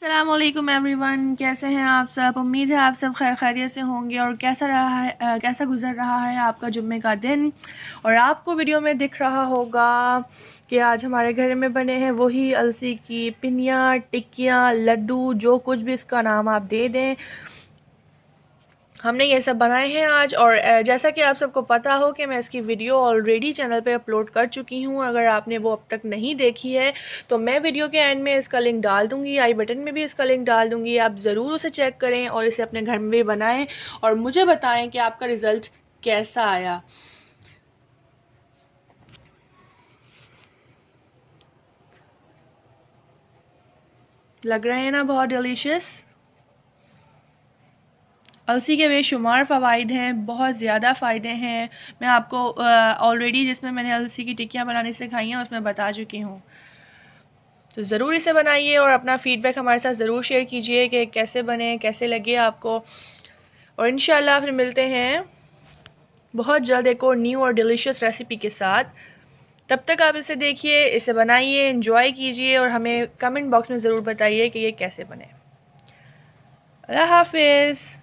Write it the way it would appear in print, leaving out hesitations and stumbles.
अस्सलामुअलैकुम एवरीवन, कैसे हैं आप सब। उम्मीद है आप सब खैर खैरियत से होंगे। और कैसा गुजर रहा है आपका जुम्मे का दिन। और आपको वीडियो में दिख रहा होगा कि आज हमारे घर में बने हैं वही अलसी की पिनिया, टिक्कियाँ, लड्डू, जो कुछ भी इसका नाम आप दे दें, हमने ये सब बनाए हैं आज। और जैसा कि आप सबको पता हो कि मैं इसकी वीडियो ऑलरेडी चैनल पे अपलोड कर चुकी हूँ। अगर आपने वो अब तक नहीं देखी है तो मैं वीडियो के एंड में इसका लिंक डाल दूँगी, आई बटन में भी इसका लिंक डाल दूँगी। आप ज़रूर उसे चेक करें और इसे अपने घर में भी बनाएं और मुझे बताएं कि आपका रिज़ल्ट कैसा आया। लग रहे हैं ना बहुत डिलीशियस। अलसी के बेशुमार फ़वाइद हैं, बहुत ज़्यादा फ़ायदे हैं। मैं आपको ऑलरेडी जिसमें मैंने अलसी की टिक्कियाँ बनानी सिखाई हैं उसमें बता चुकी हूँ। तो ज़रूर इसे बनाइए और अपना फ़ीडबैक हमारे साथ ज़रूर शेयर कीजिए कि कैसे बने, कैसे लगे आपको। और इंशाल्लाह फिर मिलते हैं बहुत जल्द एक और न्यू और डिलीशियस रेसिपी के साथ। तब तक आप इसे देखिए, इसे बनाइए, एंजॉय कीजिए और हमें कमेंट बॉक्स में ज़रूर बताइए कि ये कैसे बने। अल्लाह हाफिज़।